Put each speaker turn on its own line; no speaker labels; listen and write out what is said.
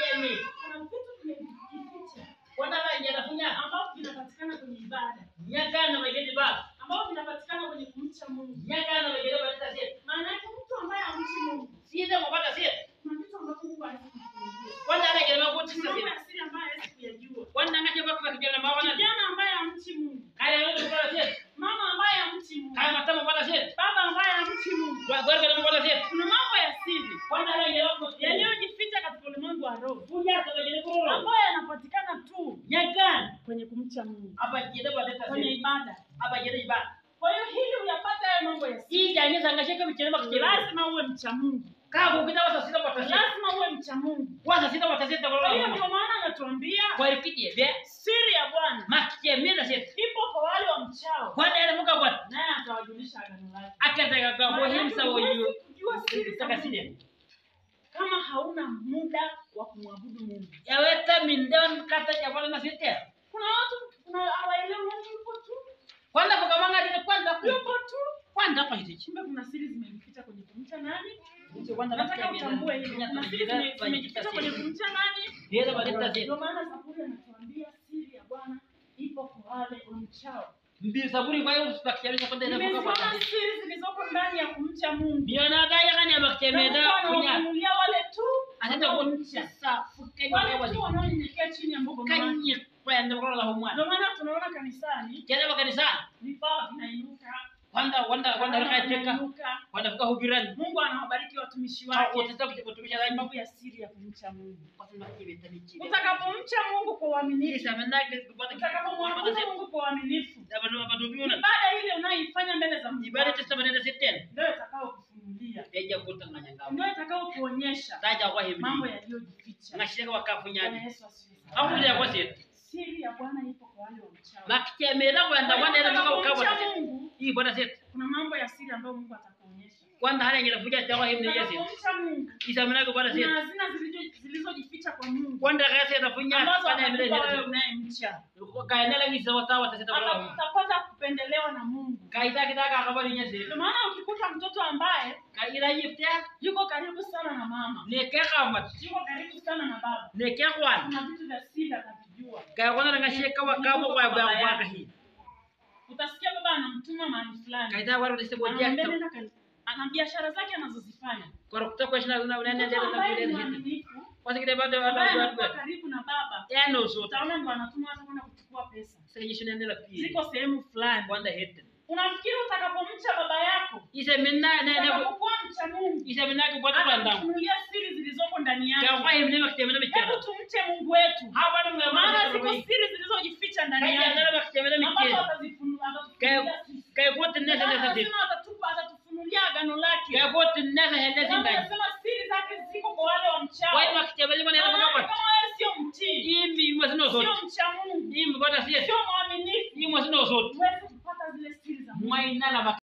Makiemi.
Kuna vitu vimejificha.
Wanda rangi anafunya
Ambao vinapatikana kwenye ibada.
nyakana mageni ba.
Ambao vinapatikana kwenye kumcha Mungu.
Nyakana mageni ba tazet.
Maana yake mtu ambaye hamchi Mungu.
Sida mpaka sasa.
Kuna vitu ambavyo Mungu anakufungia.
Wanda rangi na kuti
Kuna mambo
sasa.
ya siri ambayo hawezi kuyajua.
Wanda ngaje kwa kijana mawana.
Kijana ambaye hamchi Mungu.
Kale leo mpaka sasa.
Mama ambaye hamchi Mungu.
Kaya matama mpaka sasa.
Baba ambaye hamchi Mungu.
Gorga mpaka sasa.
Kuna mambo ya siri
Wanda rangi na
yaliyojificha katika ulimwengu wa roho.
Funya mageni kwa.
Ambayo yanapatikana tu
Nyakana
kwenye kumcha Mungu.
hapa jeda ba tazet.
Kwenye ibada.
Hapa jeda ba.
Kwa hiyo hili uyapata hayo mambo ya siri.
Hii jani zangashika mchelema kichela.
Lazima uwe mcha Mungu.
Kaa ukita wasa sita kwa tazet.
Lazima uwe mcha Mungu.
Wasa sita kwa tazet
Kwa hiyo
kwa.
ndio maana anatuambia
Kwa rikije be.
siri ya Bwana
Makiemi na sasa.
ipo kwa wale wa mchao.
Wanda ile muka bwana.
Naye atawajulisha agano lake.
Akataka kwa himsa woyu.
Kujua siri za
Saka
Mungu
sile.
kama hauna muda wa kumwabudu Mungu.
Yaweta mindon kata jabala na sita.
Kuna watu hawaelewi Mungu yupo tu.
Kwanza kukamanga ile kwanza
Yupo tu.
kwanza hapa hizi.
Kumbe kuna siri zimejificha kwenye kumcha nani?
Kwanza
Nataka utambue hilo. Kuna siri zimejificha kwenye kumcha nani?
Yeye baleta sita.
Ndio maana Zaburi anatuambia siri ya Bwana ipo kwa wale wamchao.
Mbi saburi kwa hiyo usipakianisha kwanza ile muka
Nimeziona
bwana.
siri zilizoko ndani ya kumcha Mungu.
Biona daya kani amakemeda kunya.
Kunya wale tu
Atata kumcha sa fukenya
wale
wale.
tu wanaonyenyekea chini ya mgongo wake.
Kanye kwenda kwa la humwa.
Ndio maana tunaona kanisani
Jana kanisa.
vipawa vinainuka.
Wanda rakacheka. Wanda fuka hubirani.
Mungu anawabariki watumishi
Wako
wake.
tata kutumisha
Kwa
dai
sababu ya siri ya kumcha Mungu.
kwa sababu kibeta ni chini.
Utakapomcha Mungu kwa uaminifu,
Sasa mnake kupata
utakapomwabudu Mungu kwa uaminifu,
Abadu biona.
ibada ile unayoifanya mbele za Mungu
Ibada testa manenda seten.
ndio itakayokufunulia,
Eja kutanganya ngao.
ndio itakayokuonyesha
Taja kwa hivi.
mambo yaliyojificha.
Ngashika
Bwana
wakafunyani.
Yesu asifiwe.
Au ile kwa seti.
Siri ya Bwana ipo kwa wale wamchao.
Makemera kwenda kwenda ile muka ukabwa.
Utakapomcha Mungu,
Hii bwana seti.
kuna mambo ya siri ambayo Mungu atakuonyesha.
Kwanda hali ngine fuja tawa hivi ni yesi.
Utakapomcha Mungu,
Isa mnake bwana
kuna
seti.
hazina zilizojificha kwa Mungu
Kwanda kasi atafunya
ambazo
bwana ile
atakupa wewe
ile.
unayemcha.
Kaenela ngisa watawa taseta bwana.
Utapata kupendelewa na Mungu.
Kaita kitaka akabali nyesi.
Ndio maana ukikuta mtoto ambaye
Kaira yipta
yuko karibu sana na mama,
nekeka mat.
yuko karibu sana na baba,
Nekekwan.
kuna vitu vya siri atavijua.
Kaya kwanza ngashika wakabo kwa bwana hii.
Utasikia baba anamtuma mahali fulani,
Kaita waro diste
anamwambia
bojia.
nenda ana biashara zake anazozifanya.
Kwa kutoka shina unaenda
Mtoto
ndio
ambaye ni
na vile.
mwaminifu,
Kwanza kile baada
ambaye
ya
anakuwa karibu na baba,
Eno so.
utaona ndo anatuma hata kwenda kuchukua pesa.
Sasa jishina ndio la pili.
Ziko sehemu fulani.
Kwanza hete.
Unafikiri utakapomcha baba yako,
Ise minna na
utakapokuwa mcha Mungu,
ise minna kwa kwa ndam.
atakufunulia siri zilizoko ndani
Kwa
yake.
kwa hivi ndio kitemena michana.
Hebu tumche Mungu wetu.
Hapa ndio
Maana ziko siri zilizojificha ndani
Kaya
yake.
ndio kitemena
Ambazo
michana.
atatufunulia sisi.
Kaya kote nesa nesa sisi.
Anasema atatufunulia agano lake.
Kaya kote nesa hende ndani.
Anasema siri zake ziko kwa wale wamchao.
Kwa hiyo kitemena bwana
Kama
ndio kwa.
wewe sio mtii,
Imbi mwasino so.
sio mcha Mungu,
Imbi bwana sisi.
sio mwaminifu,
Imbi mwasino so.
huwezi kupata zile siri za Mungu.
Mwaina la